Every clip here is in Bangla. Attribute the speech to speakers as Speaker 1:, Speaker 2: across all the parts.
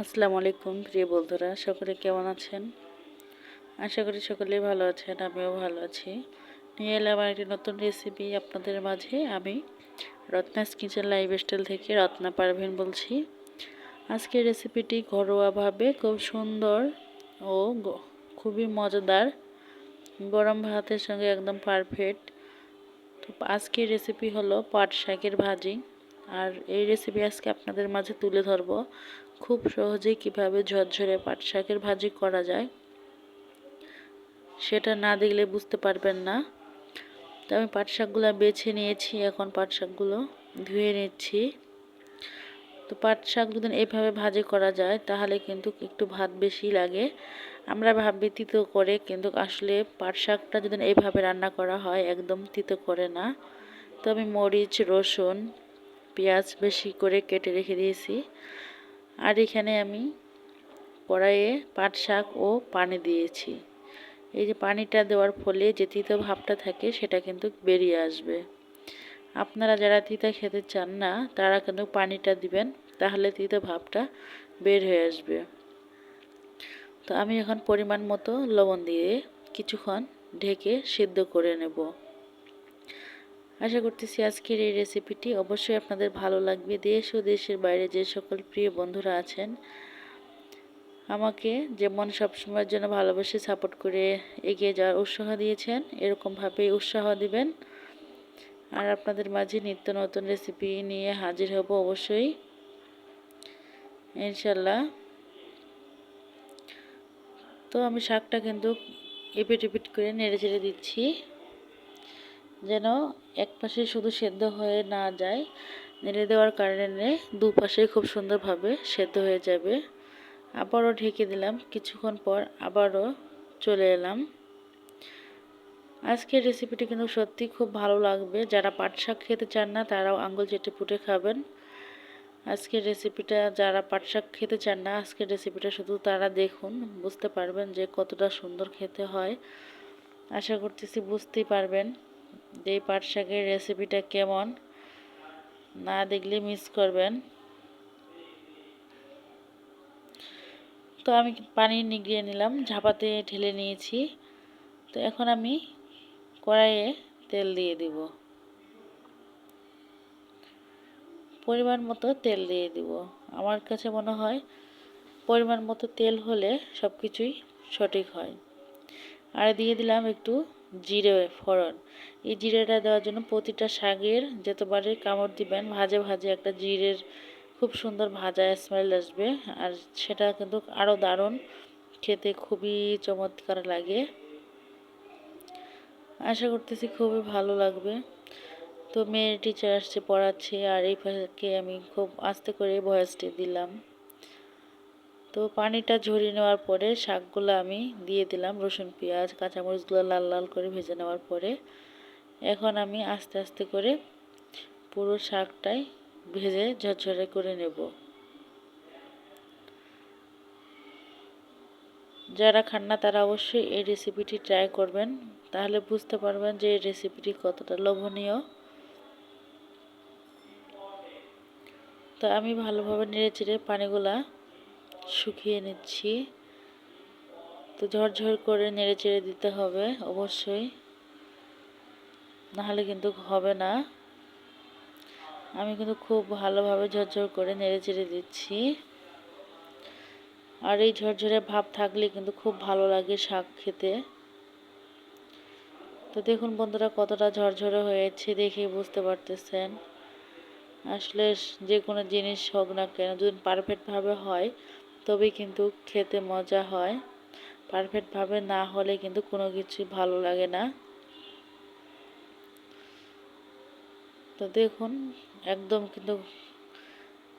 Speaker 1: আসসালামু আলাইকুম প্রিয় বন্ধুরা, সকলে কেমন আছেন? আশা করি সকলেই ভালো আছেন, আমিও ভালো আছি। নিয়ে এলাম একটি নতুন রেসিপি আপনাদের মাঝে। আমি রত্নাস কিচেন লাইফস্টাইল থেকে রত্না পারভিন বলছি। আজকের রেসিপিটি ঘরোয়াভাবে খুব সুন্দর ও খুবই মজাদার, গরম ভাতের সঙ্গে একদম পারফেক্ট। তো আজকের রেসিপি হলো পাট শাকের ভাজি। আর এই রেসিপি আজকে আপনাদের মাঝে তুলে ধরব খুব সহজেই কিভাবে ঝরঝরে পাট শাকের ভাজি করা যায়। সেটা না দেখলে বুঝতে পারবেন না। তো আমি পাট শাকগুলো বেছে নিয়েছি, এখন পাট শাকগুলো ধুয়ে নিচ্ছি। তো পাট শাক যদি এইভাবে ভাজি করা যায় তাহলে কিন্তু একটু ভাত বেশি লাগে। আমরা ভাবি তিতো করে, কিন্তু আসলে পাট শাকটা যদি এইভাবে রান্না করা হয় একদম তিতো করে না। তো আমি মরিচ, রসুন, পেঁয়াজ বেশি করে কেটে রেখে দিয়েছি। আর এখানে আমি কড়াইয়ে পাট শাক ও পানি দিয়েছি। এই যে পানিটা দেওয়ার ফলে যে তিতো ভাবটা থাকে সেটা কিন্তু বেরিয়ে আসবে। আপনারা যারা তিতা খেতে চান না তারা কিন্তু পানিটা দিবেন, তাহলে তিতো ভাবটা বের হয়ে আসবে। তো আমি এখন পরিমাণ মতো লবণ দিয়ে কিছুক্ষণ ঢেকে সিদ্ধ করে নেব। আশা করতেছি আজকের এই রেসিপিটি অবশ্যই আপনাদের ভালো লাগবে। দেশ ও দেশের বাইরে যে সকল প্রিয় বন্ধুরা আছেন, আমাকে যেমন সবসময়ের জন্য ভালোবেসে সাপোর্ট করে এগিয়ে যাওয়ার উৎসাহ দিয়েছেন, এরকমভাবেই উৎসাহ দিবেন। আর আপনাদের মাঝে নিত্য নতুন রেসিপি নিয়ে হাজির হব অবশ্যই, ইনশাল্লাহ। তো আমি শাকটা কিন্তু এপিট এপিট করে নেড়ে চেড়ে দিচ্ছি, যেন এক পাশে শুধু সেদ্ধ হয়ে না যায়। নেড়ে দেওয়ার কারণে দুপাশে খুব সুন্দরভাবে সেদ্ধ হয়ে যাবে। আবারও ঢেকে দিলাম, কিছুক্ষণ পর আবারও চলে এলাম। আজকের রেসিপিটি কিন্তু সত্যি খুব ভালো লাগবে। যারা পাট শাক খেতে চান না তারাও আঙ্গুল চেটে পুটে খাবেন। আজকের রেসিপিটা যারা পাট শাক খেতে চান না, আজকের রেসিপিটা শুধু তারা দেখুন, বুঝতে পারবেন যে কতটা সুন্দর খেতে হয়। আশা করতেছি বুঝতেই পারবেন যে এই পাট শাকের রেসিপিটা কেমন, না দেখলে মিস করবেন। তো আমি পানি নিগড়িয়ে নিলাম, ঝাপাতে ঢেলে নিয়েছি। তো এখন আমি কড়াইয়ে তেল দিয়ে দিব, পরিমাণ মতো তেল দিয়ে দিব। আমার কাছে মনে হয় পরিমাণ মতো তেল হলে সব কিছুই সঠিক হয়। আর দিয়ে দিলাম একটু জিরে ফোড়ন। এই জিরেটা দেওয়ার জন্য প্রতিটা শাকের যতবারে কামড় দিবেন ভাজে ভাজে একটা জিরের খুব সুন্দর ভাজা স্মেল আসবে। আর সেটা কিন্তু আরও দারুণ খেতে, খুবই চমৎকার লাগে। আশা করতেছি খুবই ভালো লাগবে। তো মেয়ের টিচার আসছে, পড়াচ্ছে, আর এই ফাঁকে আমি খুব আস্তে করে ভয়েসটি দিলাম। তো পানিটা ঝরিয়ে নেওয়ার পরে শাকগুলো আমি দিয়ে দিলাম, রসুন পেঁয়াজ কাঁচামরিচগুলো লাল লাল করে ভেজে নেওয়ার পরে এখন আমি আস্তে আস্তে করে পুরো শাকটাই ভেজে ঝরঝরে করে নেব। যারা খান না তারা অবশ্যই এই রেসিপিটি ট্রাই করবেন, তাহলে বুঝতে পারবেন যে এই রেসিপিটি কতটা লোভনীয়। তো আমি ভালোভাবে নেড়ে চেড়ে পানিগুলা শুকিয়ে নিচ্ছি। তো ঝরঝর করে নেড়ে চেড়ে দিতে হবে অবশ্যই, নাহলে কিন্তু হবে না। আমি কিন্তু খুব ভালোভাবে ঝরঝর করে নেড়ে চেড়ে দিচ্ছি। আর এই ঝরঝরে ভাব থাকলে কিন্তু খুব ভালো লাগে শাক খেতে। তো দেখুন বন্ধুরা কতটা ঝরঝরে হয়েছে, দেখেই বুঝতে পারতেছেন। আসলে যে কোনো জিনিস হোক না কেন যদি পারফেক্টভাবে হয় তবেই কিন্তু খেতে মজা হয়। পারফেক্টভাবে না হলে কিন্তু কোনো কিছুই ভালো লাগে না। তো দেখুন একদম কিন্তু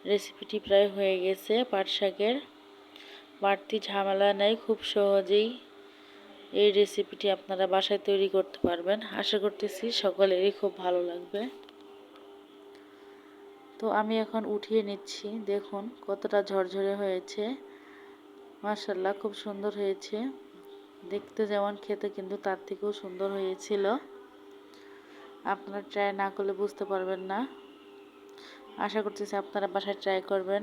Speaker 1: রেসিপিটি প্রায় হয়ে গেছে। পাট শাকের বাড়তি ঝামেলা নেই, খুব সহজেই এই রেসিপিটি আপনারা বাসায় তৈরি করতে পারবেন। আশা করতেছি সকলেরই খুব ভালো লাগবে। তো আমি এখন উঠিয়ে নিচ্ছি, দেখুন কতটা ঝরঝরে হয়েছে। মাশাআল্লাহ খুব সুন্দর হয়েছে দেখতে, যেমন খেতে কিন্তু তার থেকেও সুন্দর হয়েছিল। আপনারা ট্রাই না করলে বুঝতে পারবেন না। আশা করতেছি আপনারা বাসায় ট্রাই করবেন।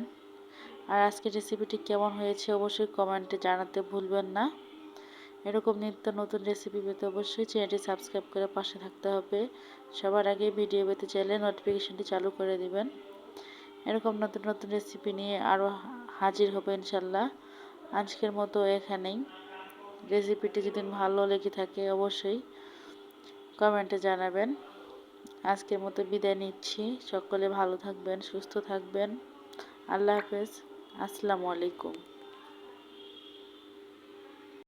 Speaker 1: আর আজকের রেসিপিটি কেমন হয়েছে অবশ্যই কমেন্টে জানাতে ভুলবেন না। এরকম নিত্য নতুন রেসিপি পেতে অবশ্যই চ্যানেলটি সাবস্ক্রাইব করে পাশে থাকতে হবে। সবার আগে ভিডিও পেতে চাইলে নোটিফিকেশনটি চালু করে দিবেন। এরকম নতুন নতুন রেসিপি নিয়ে আরও হাজির হবে ইনশাল্লাহ। আজকের মতো এখানেই। রেসিপিটি যদি ভালো লেগে থাকে অবশ্যই কমেন্টে জানাবেন। আজকের মতো বিদায় নিচ্ছি। সকলে ভালো থাকবেন, সুস্থ থাকবেন। আল্লাহ হাফেজ। আসসালামু আলাইকুম।